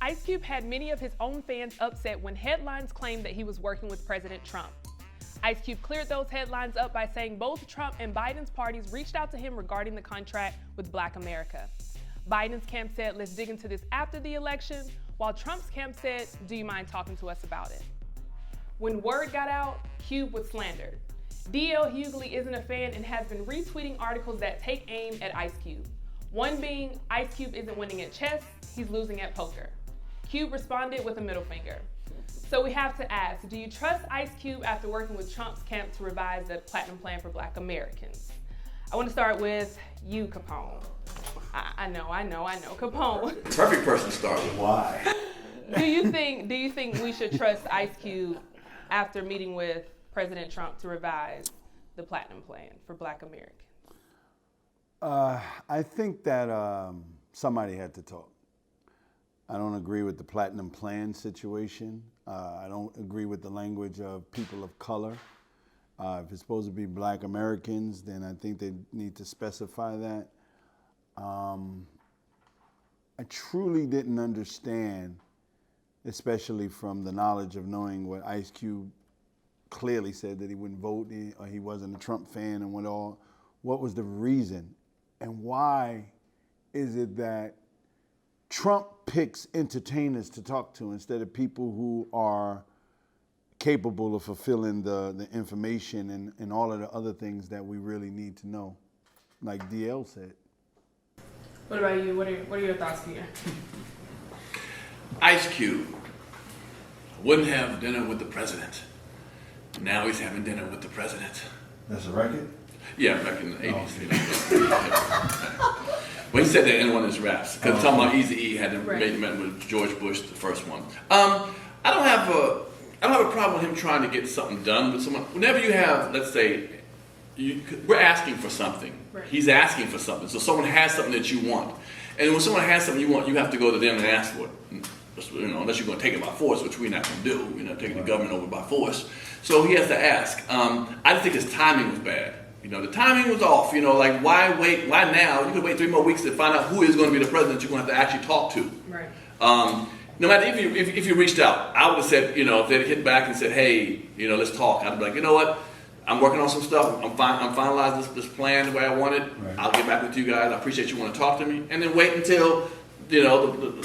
Ice Cube had many of his own fans upset when headlines claimed that he was working with President Trump. Ice Cube cleared those headlines up by saying both Trump and Biden's parties reached out to him regarding the contract with Black America. Biden's camp said, let's dig into this after the election, while Trump's camp said, do you mind talking to us about it? When word got out, Cube was slandered. D.L. Hughley isn't a fan and has been retweeting articles that take aim at Ice Cube. One being, Ice Cube isn't winning at chess, he's losing at poker. Cube responded with a middle finger. So we have to ask, do you trust Ice Cube after working with Trump's camp to revise the Platinum Plan for Black Americans? I want to start with you, Capone. I know, Capone. Perfect person to start with. Why? Do you think we should trust Ice Cube after meeting with President Trump to revise the Platinum Plan for Black Americans? I think that somebody had to talk. I don't agree with the Platinum Plan situation. I don't agree with the language of people of color. If it's supposed to be Black Americans, then I think they need to specify that. I truly didn't understand, especially from the knowledge of knowing what Ice Cube clearly said, that he wouldn't vote or he wasn't a Trump fan and what was the reason? And why is it that Trump picks entertainers to talk to instead of people who are capable of fulfilling the information and all of the other things that we really need to know, like DL said? What about you? What are your thoughts, Peter? Ice Cube wouldn't have dinner with the president. Now he's having dinner with the president. That's a record? Yeah, back in the 80s. Well, he said that in one of his raps. Because talking about Eazy-E had met with George Bush, the first one. I don't have a problem with him trying to get something done with someone. Whenever you have, let's say, we're asking for something. Right. He's asking for something. So someone has something that you want. And when someone has something you want, you have to go to them and ask for it. Unless you're going to take it by force, which we're not going to do. Taking the government over by force. So he has to ask. I just think his timing was bad. The timing was off. Like why wait? Why now? You could wait 3 more weeks to find out who is going to be the president you're going to have to actually talk to. Right. No matter if you reached out, I would have said, if they'd hit back and said, hey, let's talk. I'd be like, you know what? I'm working on some stuff. I'm finalizing this plan the way I want it. Right. I'll get back with you guys. I appreciate you want to talk to me, and then wait until the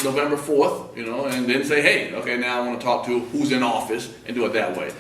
November 4th, and then say, hey, okay, now I want to talk to who's in office and do it that way.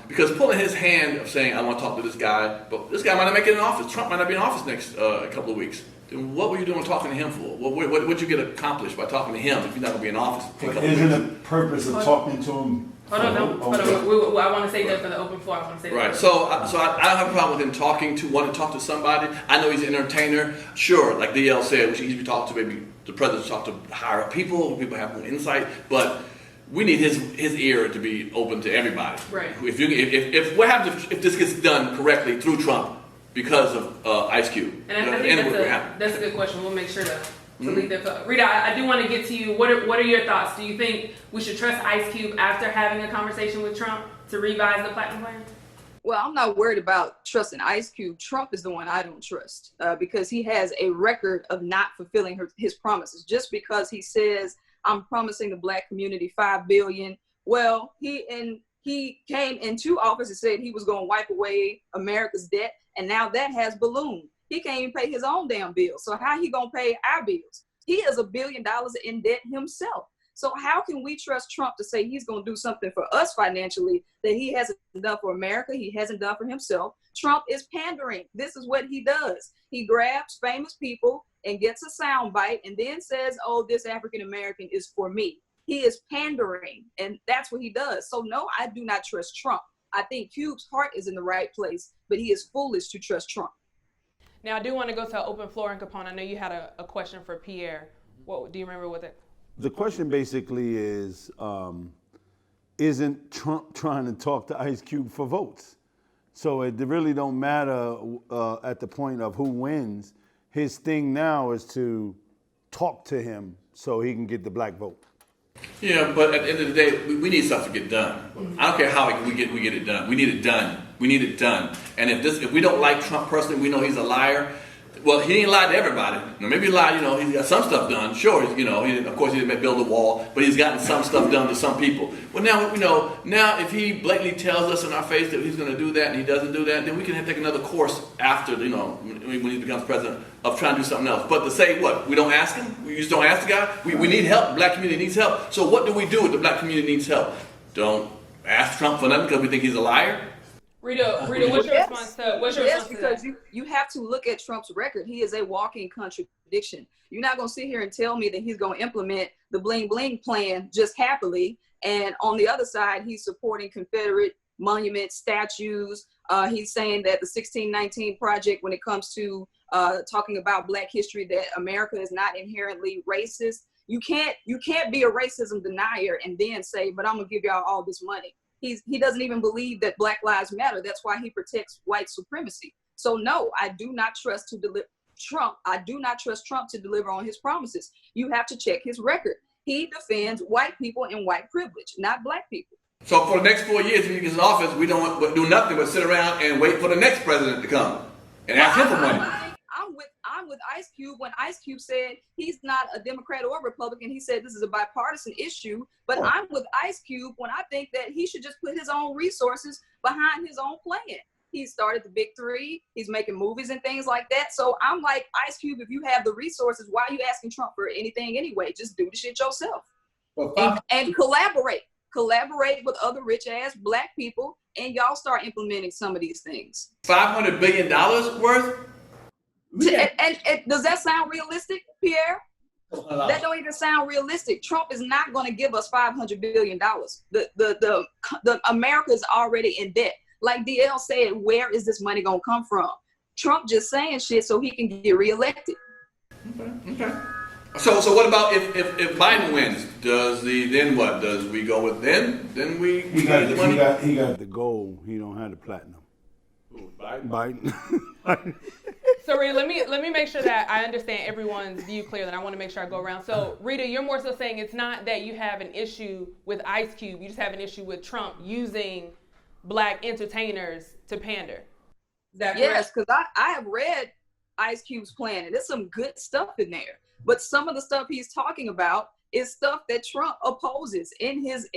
Because pulling his hand of saying, I want to talk to this guy, but this guy might not make it in office. Trump might not be in office next couple of weeks. Then what were you doing talking to him for? What would you get accomplished by talking to him if you're not going to be in office? But isn't the purpose of talking to him? Hold on. I want to say that for the open floor. I want to say that. Right. So I don't have a problem with him wanting to talk to somebody. I know he's an entertainer. Sure, like DL said, we should easily talk to maybe the president, talk to higher up people have more insight, but we need his ear to be open to everybody. Right. If this gets done correctly through Trump because of Ice Cube, and I think that's a good question. We'll make sure to leave that. Rita, I do want to get to you. What are your thoughts? Do you think we should trust Ice Cube after having a conversation with Trump to revise the Platinum Plan? Well, I'm not worried about trusting Ice Cube. Trump is the one I don't trust because he has a record of not fulfilling his promises. Just because he says, I'm promising the Black community $5 billion. Well, he came into office and said he was going to wipe away America's debt, and now that has ballooned. He can't even pay his own damn bills. So how he going to pay our bills? He is $1 billion in debt himself. So how can we trust Trump to say he's going to do something for us financially that he hasn't done for America, he hasn't done for himself? Trump is pandering. This is what he does. He grabs famous people and gets a soundbite and then says, oh, this African American is for me. He is pandering, and that's what he does. So no, I do not trust Trump. I think Cube's heart is in the right place, but he is foolish to trust Trump. Now, I do want to go to an open floor, and Capone, I know you had a question for Pierre. What do you remember with it? The question basically is, isn't Trump trying to talk to Ice Cube for votes? So it really don't matter at the point of who wins. His thing now is to talk to him so he can get the black vote. Yeah, but at the end of the day, we need stuff to get done. I don't care how we get it done. We need it done. We need it done. And if we don't like Trump personally, we know he's a liar. Well, he ain't lied to everybody. Now, maybe he lied, he's got some stuff done. Sure, of course he didn't build a wall, but he's gotten some stuff done to some people. Well, now if he blatantly tells us in our face that he's going to do that and he doesn't do that, then we can take another course after, when he becomes president, of trying to do something else. But to say what? We don't ask him? We just don't ask the guy? We need help. The black community needs help. So what do we do if the black community needs help? Don't ask Trump for nothing because we think he's a liar? Rita, what's your response to Yes, response because to that? you have to look at Trump's record. He is a walking contradiction. You're not going to sit here and tell me that he's going to implement the bling bling plan just happily. And on the other side, he's supporting Confederate monuments, statues. He's saying that the 1619 Project, when it comes to talking about Black history, that America is not inherently racist. You can't be a racism denier and then say, but I'm going to give y'all all this money. He doesn't even believe that Black Lives Matter. That's why he protects white supremacy. So no, I do not trust Trump. I do not trust Trump to deliver on his promises. You have to check his record. He defends white people and white privilege, not Black people. So for the next 4 years, when he gets in office, we don't do nothing but sit around and wait for the next president to come and ask him for money. I'm with Ice Cube when Ice Cube said he's not a Democrat or Republican. He said this is a bipartisan issue. But I'm with Ice Cube when I think that he should just put his own resources behind his own plan. He started the Big Three. He's making movies and things like that. So I'm like, Ice Cube, if you have the resources, why are you asking Trump for anything anyway? Just do the shit yourself. And collaborate. Collaborate with other rich ass Black people, and y'all start implementing some of these things. $500 billion worth? And does that sound realistic, Pierre? That don't even sound realistic. Trump is not going to give us $500 billion. The America is already in debt. Like DL said, where is this money going to come from? Trump just saying shit so he can get reelected. Okay. So what about if Biden wins? Then what? Does we go with then? Then we got the money? he got the gold. He don't have the platinum. Ooh, Biden. Biden. So Rita, let me make sure that I understand everyone's view clear. Then I want to make sure I go around. So Rita, you're more so saying it's not that you have an issue with Ice Cube. You just have an issue with Trump using Black entertainers to pander. Is that correct? Yes, because I have read Ice Cube's plan, and there's some good stuff in there. But some of the stuff he's talking about is stuff that Trump opposes in his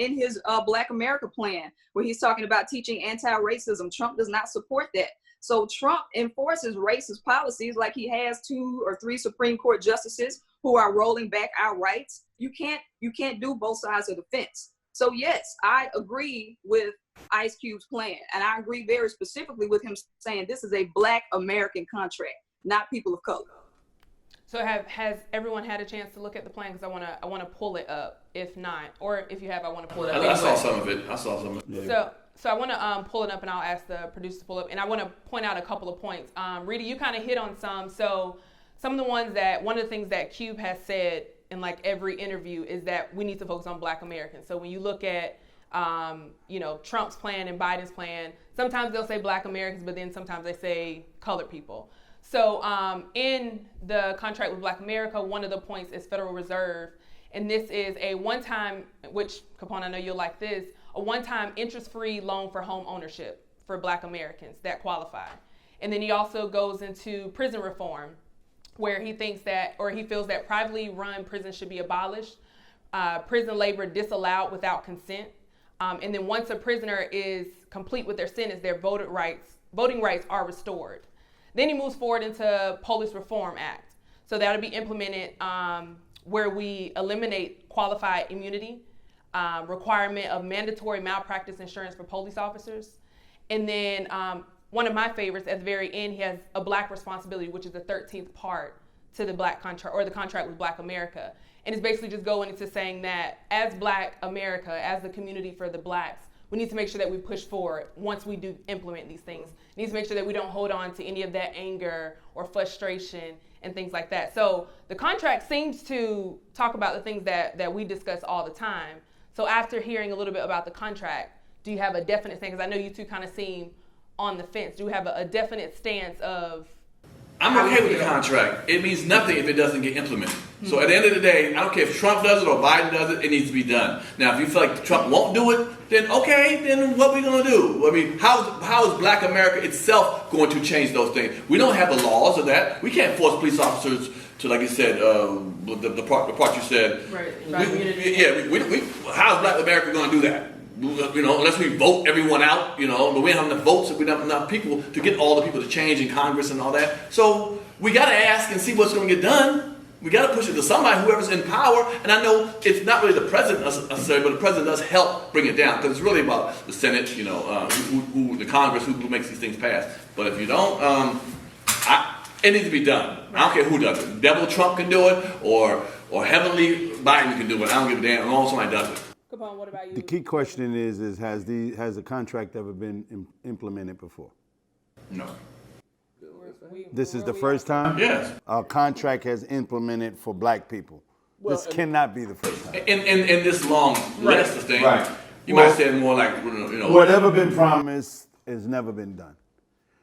Black America plan, where he's talking about teaching anti-racism. Trump does not support that. So Trump enforces racist policies like he has 2 or 3 Supreme Court justices who are rolling back our rights. You can't do both sides of the fence. So yes, I agree with Ice Cube's plan. And I agree very specifically with him saying this is a Black American contract, not people of color. So has everyone had a chance to look at the plan? Because I want to pull it up. If not, or if you have, I want to pull it up. I saw some of it. Yeah. So I want to pull it up, and I'll ask the producer to pull up. And I want to point out a couple of points. Rita, you kind of hit on some. So some of the ones one of the things that Cube has said in like every interview is that we need to focus on Black Americans. So when you look at Trump's plan and Biden's plan, sometimes they'll say Black Americans, but then sometimes they say colored people. So in the contract with Black America, one of the points is Federal Reserve. And this is a one-time, which, Capone, I know you'll like this, a one-time interest-free loan for home ownership for Black Americans that qualify. And then he also goes into prison reform, where he thinks that, or he feels that privately run prisons should be abolished, prison labor disallowed without consent. And then once a prisoner is complete with their sentence, their voting rights are restored. Then he moves forward into Police Reform Act. So that'll be implemented where we eliminate qualified immunity, requirement of mandatory malpractice insurance for police officers. And then one of my favorites at the very end, he has a Black responsibility, which is the 13th part to the Black contract, or the contract with Black America. And it's basically just going into saying that as Black America, as the community for the Blacks, we need to make sure that we push forward once we do implement these things. We need to make sure that we don't hold on to any of that anger or frustration and things like that. So the contract seems to talk about the things that we discuss all the time. So after hearing a little bit about the contract, do you have a definite stance? Because I know you two kind of seem on the fence. Do you have a definite stance of I'm okay with the contract. It means nothing if it doesn't get implemented. So at the end of the day, I don't care if Trump does it or Biden does it, it needs to be done. Now, if you feel like Trump won't do it, then okay, then what are we going to do? I mean, how is Black America itself going to change those things? We don't have the laws of that. We can't force police officers to, like you said, the part you said. Right. How is Black America going to do that? You know, unless we vote everyone out, you know, but we don't have enough votes, we don't have enough people to get all the people to change in Congress and all that. So we got to ask and see what's going to get done. We got to push it to somebody, whoever's in power. And I know it's not really the president necessarily, but the president does help bring it down because it's really about the Senate, you know, the Congress, who makes these things pass. But if you don't, it needs to be done. I don't care who does it. Devil Trump can do it, or Heavenly Biden can do it. I don't give a damn as long as somebody does it. Capone, what about you? The key question is has the contract ever been implemented before? No. This is the first time? Yes. A contract has implemented for Black people. This cannot be the first time. In this long list of things, Right. You might say more like, you know. Whatever been promised has never been done.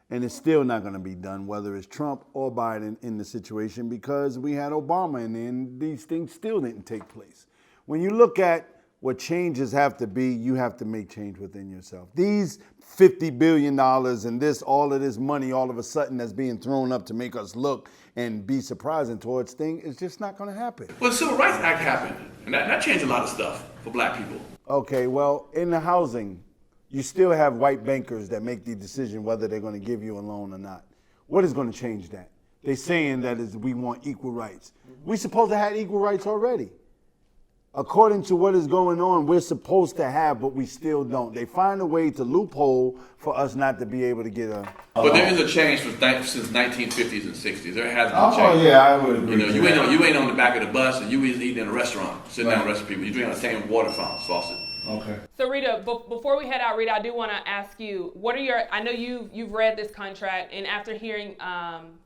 And it's still not going to be done, whether it's Trump or Biden in the situation, because we had Obama and these things still didn't take place. When you look at what changes have to be, you have to make change within yourself. These $50 billion and all of this money all of a sudden that's being thrown up to make us look and be surprising towards things, it's just not going to happen. Well, the Civil Rights Act happened, and that changed a lot of stuff for Black people. Okay, well, in the housing, you still have white bankers that make the decision whether they're going to give you a loan or not. What is going to change that? They're saying that we want equal rights. We're supposed to have equal rights already. According to what is going on, we're supposed to have, but we still don't. They find a way to loophole for us not to be able to get a But there is a change since 1950s and 60s. There has been a change. Oh yeah, I would agree. You know, you ain't on the back of the bus, and you was eating in a restaurant, sitting down with the rest of people. You drink out the same water faucet. Okay. So Rita, before we head out, Rita, I do want to ask you, what are your? I know you've read this contract, and after hearing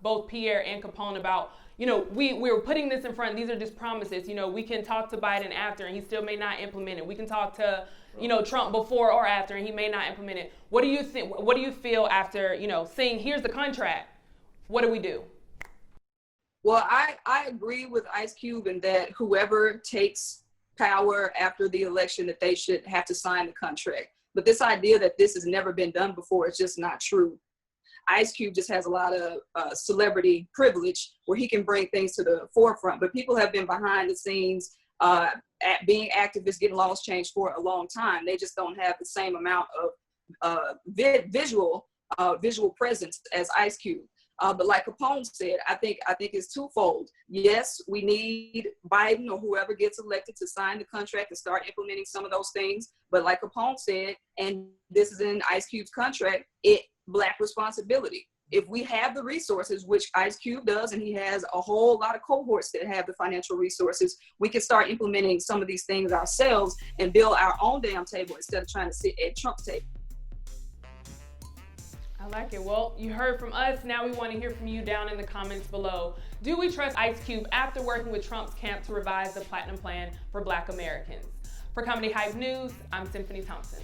both Pierre and Capone about, you know, we were putting this in front. These are just promises. You know, we can talk to Biden after, and he still may not implement it. We can talk to, you know, Trump before or after, and he may not implement it. What do you think? What do you feel after, you know, seeing here's the contract? What do we do? Well, I agree with Ice Cube in that whoever takes power after the election, that they should have to sign the contract. But this idea that this has never been done before is just not true. Ice Cube just has a lot of celebrity privilege where he can bring things to the forefront. But people have been behind the scenes being activists, getting laws changed for a long time. They just don't have the same amount of visual presence as Ice Cube. But like Capone said, I think it's twofold. Yes, we need Biden or whoever gets elected to sign the contract and start implementing some of those things. But like Capone said, and this is in Ice Cube's contract, Black responsibility. If we have the resources, which Ice Cube does, and he has a whole lot of cohorts that have the financial resources, we can start implementing some of these things ourselves and build our own damn table instead of trying to sit at Trump's table. I like it. Well, you heard from us. Now we want to hear from you down in the comments below. Do we trust Ice Cube after working with Trump's camp to revise the Platinum Plan for Black Americans? For Comedy Hype News, I'm Symphony Thompson.